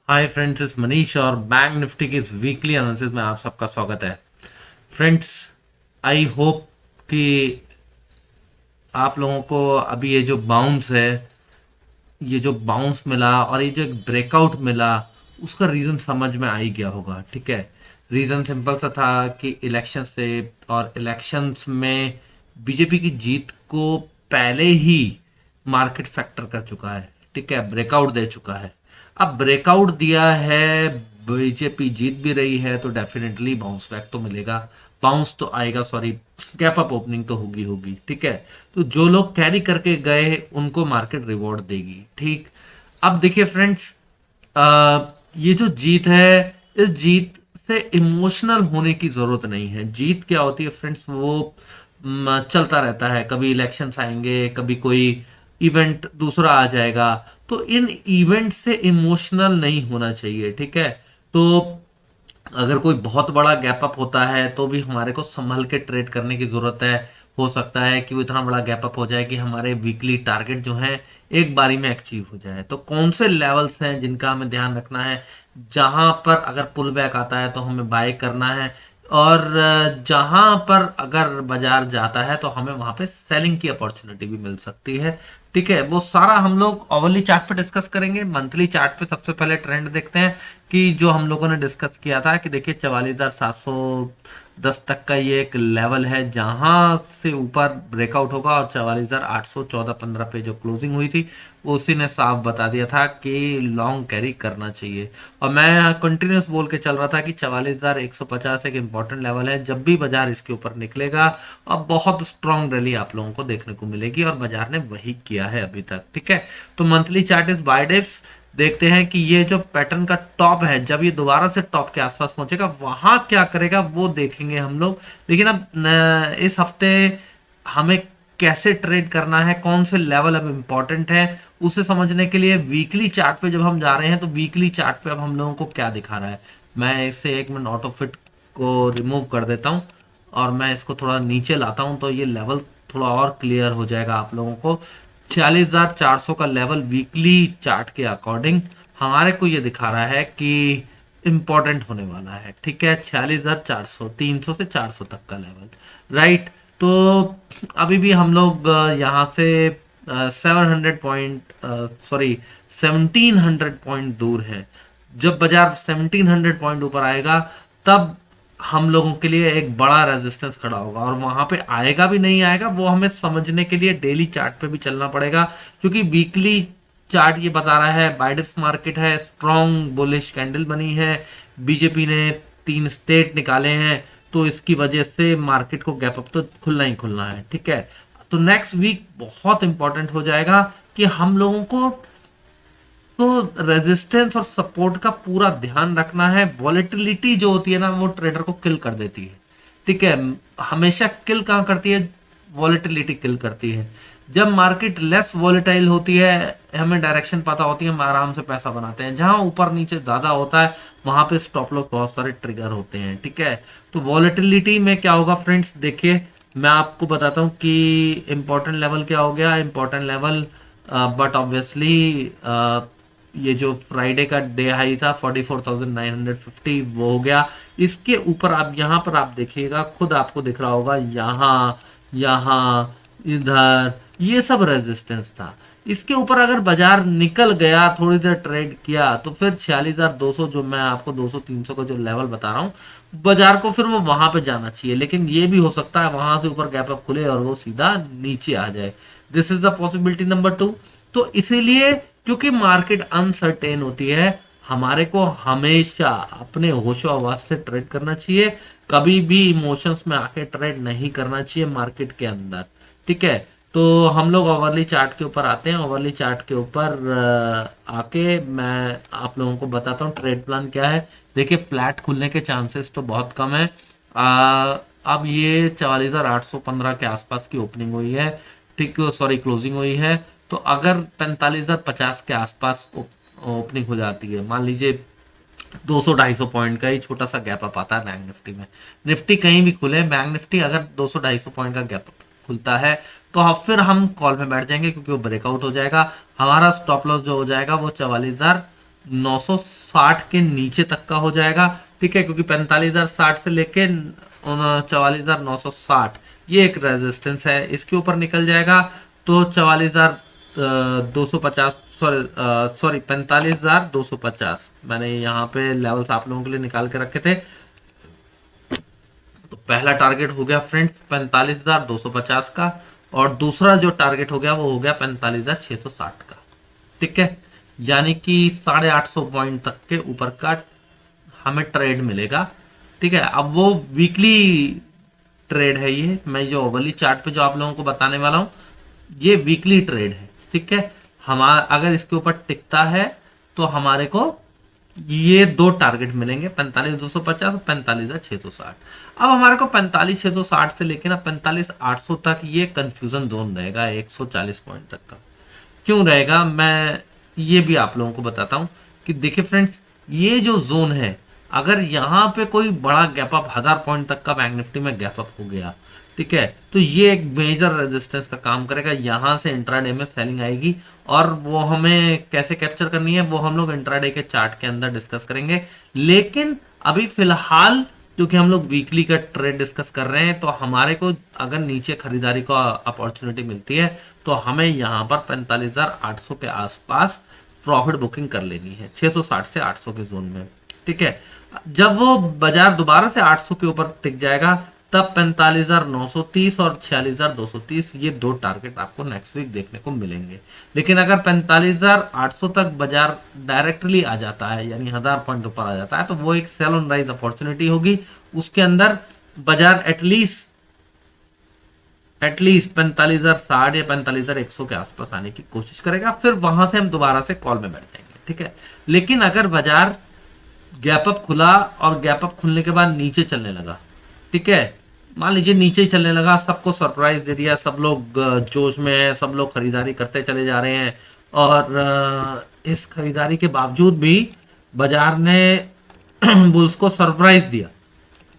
Hi friends, इस मनीष और bank Nifty की इस वीकली एनालिसिस में आप सबका स्वागत है। फ्रेंड्स, आई होप कि आप लोगों को अभी ये जो बाउंस मिला और ये जो एक ब्रेकआउट मिला, उसका रीजन समझ में आ ही गया होगा। ठीक है, रीजन सिंपल सा था कि इलेक्शन से, और इलेक्शंस में बीजेपी की जीत को पहले ही मार्केट फैक्टर कर चुका है। ठीक है, ब्रेकआउट दे चुका है। अब ब्रेकआउट दिया है, बीजेपी जीत भी रही है, तो डेफिनेटली बाउंस बैक तो मिलेगा, बाउंस तो आएगा, सॉरी, गैप अप ओपनिंग तो होगी होगी। ठीक है, तो जो लोग कैरी करके गए उनको मार्केट रिवॉर्ड देगी। ठीक, अब देखिए फ्रेंड्स, ये जो जीत है, इस जीत से इमोशनल होने की जरूरत नहीं है। जीत क्या होती है फ्रेंड्स, वो चलता रहता है। कभी इलेक्शंस आएंगे, कभी कोई इवेंट दूसरा आ जाएगा, तो इन इवेंट से इमोशनल नहीं होना चाहिए। ठीक है, तो अगर कोई बहुत बड़ा गैप अप होता है तो भी हमारे को संभल के ट्रेड करने की जरूरत है। हो सकता है कि वो इतना बड़ा गैप अप हो जाए कि हमारे वीकली टारगेट जो है एक बारी में अचीव हो जाए। तो कौन से लेवल्स हैं जिनका हमें ध्यान रखना है, जहां पर अगर पुल बैक आता है तो हमें बाय करना है, और जहां पर अगर बाजार जाता है तो हमें वहां पे सेलिंग की अपॉर्चुनिटी भी मिल सकती है। ठीक है, वो सारा हम लोग ओवरली चार्ट पे डिस्कस करेंगे। मंथली चार्ट पे सबसे पहले ट्रेंड देखते हैं कि जो हम लोगों ने डिस्कस किया था कि देखिए 44,710 तक का ये एक लेवल है, जहां से ऊपर ब्रेकआउट होगा, और 44,814-15 पे जो क्लोजिंग हुई थी उसी ने साफ बता दिया था कि लॉन्ग कैरी करना चाहिए। और मैं कंटिन्यूस बोल के चल रहा था कि 44,150 एक इंपॉर्टेंट लेवल है। जब भी बाजार इसके ऊपर निकलेगा, अब बहुत स्ट्रांग रैली आप लोगों को देखने को मिलेगी, और बाजार ने वही किया है अभी तक। ठीक है, तो monthly chart is by dips. देखते हैं कि ये जो पैटर्न का टॉप है, जब ये दोबारा से टॉप के आसपास पहुंचेगा वहां क्या करेगा वो देखेंगे हम लोग। लेकिन अब इस हफ्ते हमें कैसे ट्रेड करना है, कौन से लेवल अब इंपॉर्टेंट है, उसे समझने के लिए वीकली चार्ट पे जब हम जा रहे हैं तो वीकली चार्ट पे अब हम लोगों को क्या दिखा रहा है। मैं इससे एक मिनट ऑटो फिट को रिमूव कर देता हूं और मैं इसको थोड़ा नीचे लाता हूं, तो ये लेवल थोड़ा और क्लियर हो जाएगा आप लोगों को। 46,400 का लेवल वीकली चार्ट के अकॉर्डिंग हमारे को ये दिखा रहा है कि इंपॉर्टेंट होने वाला है। ठीक है, 46,400, 300 से 400 तक का लेवल, राइट। तो अभी भी हम लोग यहाँ से 700 पॉइंट, सॉरी, 1700 पॉइंट दूर है। जब बाजार 1700 पॉइंट ऊपर आएगा तब हम लोगों के लिए एक बड़ा रेजिस्टेंस खड़ा होगा, और वहां पे आएगा भी नहीं आएगा वो हमें समझने के लिए डेली चार्ट पे भी चलना पड़ेगा, क्योंकि वीकली चार्ट ये बता रहा है बाइडेक्स मार्केट है, स्ट्रॉन्ग बुलिश कैंडल बनी है, बीजेपी ने 3 स्टेट निकाले हैं, तो इसकी वजह से मार्केट को गैप अप तो खुलना ही खुलना है। ठीक है, तो नेक्स्ट वीक बहुत इंपॉर्टेंट हो जाएगा कि हम लोगों को तो रेजिस्टेंस और सपोर्ट का पूरा ध्यान रखना है। वॉलेटिलिटी जो होती है ना, वो ट्रेडर को किल कर देती है। ठीक है, हमेशा किल कहां करती है, वॉलेटिलिटी किल करती है। जब मार्केट लेस वॉलेटाइल होती है, हमें डायरेक्शन पता होती है, हम आराम से पैसा बनाते हैं। जहां ऊपर नीचे ज्यादा होता है वहां पे स्टॉप लॉस बहुत सारे ट्रिगर होते हैं। ठीक है, तो वॉलेटिलिटी में क्या होगा फ्रेंड्स, देखिए मैं आपको बताता हूं कि इंपॉर्टेंट लेवल क्या हो गया। इंपॉर्टेंट लेवल, बट ऑब्वियसली ये जो फ्राइडे का डे हाई था 44,950 वो हो गया। इसके ऊपर आप यहाँ पर आप देखिएगा, खुद आपको दिख रहा होगा, यहाँ यहाँ इधर ये सब रेजिस्टेंस था। इसके ऊपर अगर बाजार निकल गया, थोड़ी देर ट्रेड किया, तो फिर 46,200, जो मैं आपको 200-300 का जो लेवल बता रहा हूँ, बाजार को फिर वो वहां पे जाना चाहिए। लेकिन ये भी हो सकता है वहां से ऊपर गैप अप खुले और वो सीधा नीचे आ जाए। This is the possibility number 2। तो इसीलिए, क्योंकि मार्केट अनसर्टेन होती है, हमारे को हमेशा अपने होशो हवास से ट्रेड करना चाहिए। कभी भी इमोशंस में आके ट्रेड नहीं करना चाहिए मार्केट के अंदर। ठीक है, तो हम लोग ओवरली चार्ट के ऊपर आते हैं। ओवरली चार्ट के ऊपर आके मैं आप लोगों को बताता हूँ ट्रेड प्लान क्या है। देखिए, फ्लैट खुलने के चांसेस तो बहुत कम है। अब ये 44,815 के आसपास की ओपनिंग हुई है, ठीक, सॉरी, क्लोजिंग हुई है। तो अगर 45,050 के आसपास ओपनिंग हो जाती है, मान लीजिए 200-250 पॉइंट का ही छोटा सा गैप अप आता है बैंक निफ्टी में, निफ्टी कहीं भी खुले, बैंक निफ्टी अगर 200-250 पॉइंट का गैप अप खुलता है तो अब फिर हम कॉल में बैठ जाएंगे, क्योंकि वो ब्रेकआउट हो जाएगा। हमारा स्टॉप लॉस जो हो जाएगा वो 960 के नीचे तक का हो जाएगा, ठीक है, क्योंकि 45,060 से लेके 44,960 ये एक रेजिस्टेंस है, इसके ऊपर निकल जाएगा तो 44,250, सॉरी 45,250, मैंने यहाँ पे लेवल्स आप लोगों के लिए निकाल के रखे थे। तो पहला टारगेट हो गया फ्रेंड्स 45,250 का, और दूसरा जो टारगेट हो गया वो हो गया 45,660 का, ठीक है, यानी कि 850 पॉइंट तक के ऊपर का हमें ट्रेड मिलेगा, ठीक है। अब वो वीकली ट्रेड है, ये मैं जो ओवरली चार्ट पे जो आप लोगों को बताने वाला हूं ये वीकली ट्रेड है, ठीक है। हमारा अगर इसके ऊपर टिकता है तो हमारे को ये दो टारगेट मिलेंगे, 45,250 और 45,660। अब हमारे को 45,660 से लेके ना 45,800 तक ये कंफ्यूजन जोन रहेगा, 140 पॉइंट तक का। क्यों रहेगा, मैं ये भी आप लोगों को बताता हूं कि देखिए फ्रेंड्स, ये जो जोन है, अगर यहाँ पे कोई बड़ा गैप अप 1000 पॉइंट तक का बैंक निफ्टी में गैप अप हो गया, ठीक है, तो ये एक मेजर रेजिस्टेंस का काम करेगा, यहां से इंट्राडे में सेलिंग आएगी, और वो हमें कैसे कैप्चर करनी है वो हम लोग इंट्राडे के चार्ट के अंदर डिस्कस करेंगे। लेकिन अभी फिलहाल क्योंकि हम लोग वीकली का ट्रेड डिस्कस कर रहे हैं, तो हमारे को अगर नीचे खरीदारी का अपॉर्चुनिटी मिलती है तो हमें यहाँ पर 45,800 के आसपास प्रॉफिट बुकिंग कर लेनी है, 660 से 800 के जोन में, ठीक है। जब वो बाजार दोबारा से 800 के ऊपर टिक जाएगा तब 45,930 और 46,230 ये दो टारगेट आपको नेक्स्ट वीक देखने को मिलेंगे। लेकिन अगर 45,800 तक बाजार डायरेक्टली आ जाता है, यानी 1000 पॉइंट ऊपर आ जाता है, तो वो एक सेल ऑन राइज अपॉर्चुनिटी होगी, उसके अंदर बाजार एटलीस्ट 45,060 या 45,100 के आसपास आने की कोशिश करेगा, फिर वहां से हम दोबारा से कॉल में बैठ जाएंगे, ठीक है। लेकिन अगर बाजार गैप अप खुला और गैप अप खुलने के बाद नीचे चलने लगा, ठीक है, मान लीजिए नीचे ही चलने लगा, सबको सरप्राइज दे दिया, सब लोग जोश में है, सब लोग खरीदारी करते चले जा रहे हैं, और इस खरीदारी के बावजूद भी बाजार ने बुल्स को सरप्राइज दिया,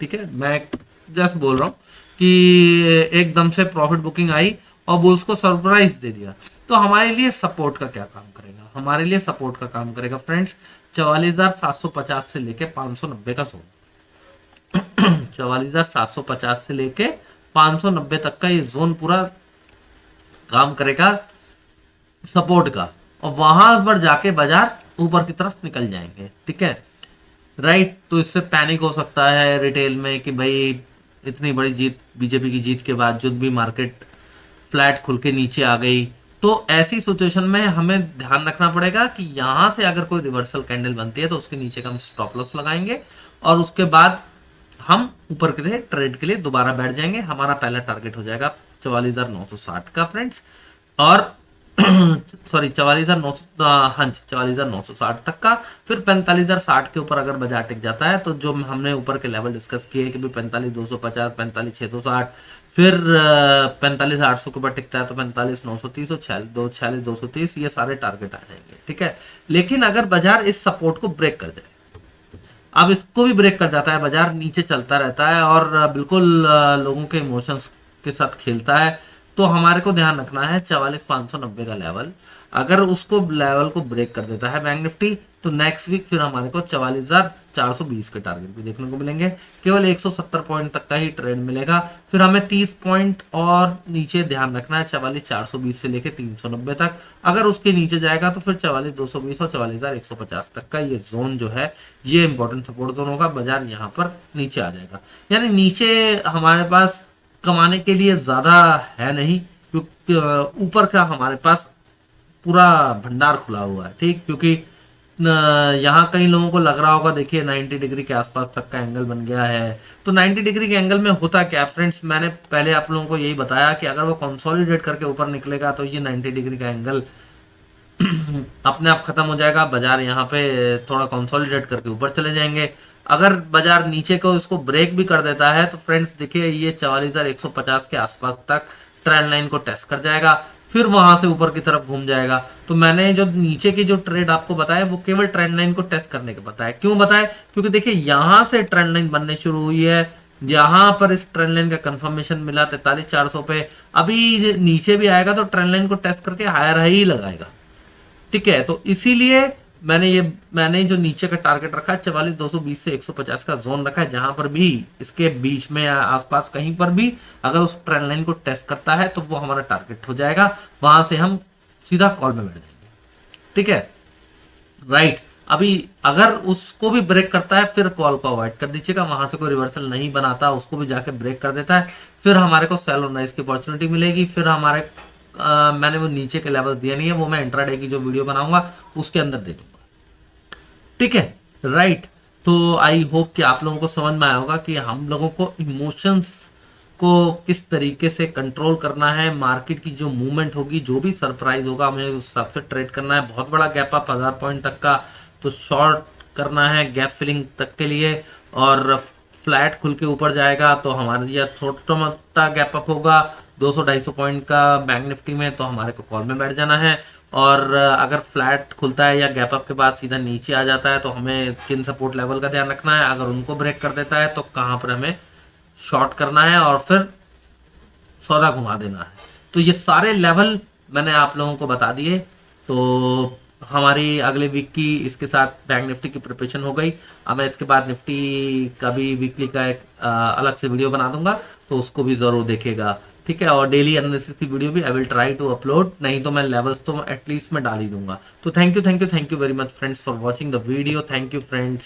ठीक है, मैं जस्ट बोल रहा हूं कि एकदम से प्रॉफिट बुकिंग आई और बुल्स को सरप्राइज दे दिया, तो हमारे लिए सपोर्ट का क्या काम करेगा, हमारे लिए सपोर्ट का काम करेगा फ्रेंड्स 44,750 से लेके 590 का जोन, 44,750 से लेके 590 तक का ये जोन पूरा काम करेगा सपोर्ट का, और वहां पर जाके बाजार ऊपर की तरफ निकल जाएंगे, ठीक है, राइट। तो इससे पैनिक हो सकता है रिटेल में कि भाई इतनी बड़ी जीत, बीजेपी की जीत के बावजूद भी मार्केट फ्लैट खुल के नीचे आ गई, तो ऐसी सिचुएशन में हमें ध्यान रखना पड़ेगा कि यहां से अगर कोई रिवर्सल कैंडल बनती है तो उसके नीचे का हम स्टॉप लॉस लगाएंगे, और उसके बाद हम ऊपर के लिए ट्रेड के लिए दोबारा बैठ जाएंगे। हमारा पहला टारगेट हो जाएगा 44,960 का फ्रेंड्स, और सॉरी 44,900, हाँ 44,960 तक का, फिर 45,060 के ऊपर अगर बाजार टिक जाता है तो जो हमने ऊपर के लेवल डिस्कस किए कि 45,250, 45,660, फिर 45,800 के ऊपर टिकता है तो 45,930 और 46,230 ये सारे टारगेट आ जाएंगे, ठीक है। लेकिन अगर बाजार इस सपोर्ट को ब्रेक कर जाए, अब इसको भी ब्रेक कर जाता है, बाजार नीचे चलता रहता है और बिल्कुल लोगों के इमोशंस के साथ खेलता है, तो हमारे को ध्यान रखना है 44,590 का लेवल, अगर उसको लेवल को ब्रेक कर देता है बैंक निफ्टी तो नेक्स्ट वीक फिर हमारे को 44,420 के टारगेट भी देखने को मिलेंगे, केवल 170 पॉइंट तक का ही ट्रेड मिलेगा, फिर हमें 30 पॉइंट और नीचे ध्यान रखना है 44,420 से लेके 390 तक, अगर उसके नीचे जाएगा तो फिर 44,220 और 44,150 तक का ये जोन जो है ये इंपॉर्टेंट सपोर्ट जोन होगा, बाजार यहाँ पर नीचे आ जाएगा, यानी नीचे हमारे पास कमाने के लिए ज्यादा है नहीं, क्योंकि ऊपर का हमारे पास पूरा भंडार खुला हुआ है, ठीक, क्योंकि यहाँ कई लोगों को लग रहा होगा, देखिए 90 डिग्री के आसपास तक का एंगल बन गया है, तो 90 डिग्री के एंगल में होता क्या फ्रेंड्स, मैंने पहले आप लोगों को यही बताया कि अगर वो कंसोलिडेट करके ऊपर निकलेगा तो ये 90 डिग्री का एंगल अपने आप खत्म हो जाएगा, बाजार यहाँ पे थोड़ा कंसोलिडेट करके ऊपर चले जाएंगे। अगर बाजार नीचे को इसको ब्रेक भी कर देता है तो फ्रेंड्स देखिए ये 44,150 के आसपास तक ट्रेंड लाइन को टेस्ट कर जाएगा, फिर वहां से ऊपर की तरफ घूम जाएगा। तो मैंने जो नीचे की जो ट्रेड आपको बताया वो केवल ट्रेंड लाइन को टेस्ट करने के बताया, क्यों बताया, क्योंकि देखिए यहां से ट्रेंड लाइन बनने शुरू हुई है, यहां पर इस ट्रेंड लाइन का कंफर्मेशन मिला 43,400 पे, अभी नीचे भी आएगा तो ट्रेंड लाइन को टेस्ट करके हायर हाई ही लगाएगा, ठीक है। तो इसीलिए मैंने जो नीचे का टारगेट रखा है 44,220 से 150 का जोन रखा है, जहां पर भी इसके बीच में या आसपास कहीं पर भी अगर उस ट्रेंड लाइन को टेस्ट करता है तो वो हमारा टारगेट हो जाएगा, वहां से हम सीधा कॉल में बैठ जाएंगे। ठीक है, राइट। अभी अगर उसको भी ब्रेक करता है फिर कॉल को अवॉइड कर दीजिएगा, वहां से कोई रिवर्सल नहीं बनाता, उसको भी जाके ब्रेक कर देता है, फिर हमारे को सेल ऑन राइज की अपॉर्चुनिटी मिलेगी, फिर हमारे मैंने वो नीचे के लेवल दिए नहीं है, वो मैं इंट्राडे की जो वीडियो बनाऊंगा उसके अंदर दे दूंगा। ठीक है, राइट। तो आई होप कि आप लोगों को समझ में आया होगा कि हम लोगों को इमोशंस को किस तरीके से कंट्रोल करना है, मार्केट की जो मूवमेंट होगी, जो भी सरप्राइज होगा, हमें उस हिसाब से ट्रेड करना है। बहुत बड़ा गैप अप 1000 पॉइंट तक का तो शॉर्ट करना है गैप फिलिंग तक के लिए, और फ्लैट खुल के ऊपर जाएगा तो हमारे लिए छोटा मोटा गैप अप होगा 200-250 पॉइंट का बैंक निफ्टी में, तो हमारे को कॉल में बैठ जाना है। और अगर फ्लैट खुलता है या गैप अप के बाद सीधा नीचे आ जाता है तो हमें किन सपोर्ट लेवल का ध्यान रखना है, अगर उनको ब्रेक कर देता है तो कहां पर हमें शॉर्ट करना है और फिर सौदा घुमा देना है। तो ये सारे लेवल मैंने आप लोगों को बता दिए। तो हमारी अगले वीक की इसके साथ बैंक निफ्टी की प्रिपरेशन हो गई। अब मैं इसके बाद निफ्टी का भी वीकली का एक अलग से वीडियो बना दूंगा, तो उसको भी जरूर देखेगा। ठीक है, और डेली एनालिसिस की वीडियो भी I will try to upload, नहीं तो मैं लेवल्स तो एटलीस्ट मैं डाल ही दूंगा। तो thank you very much friends for watching the video. Thank you friends.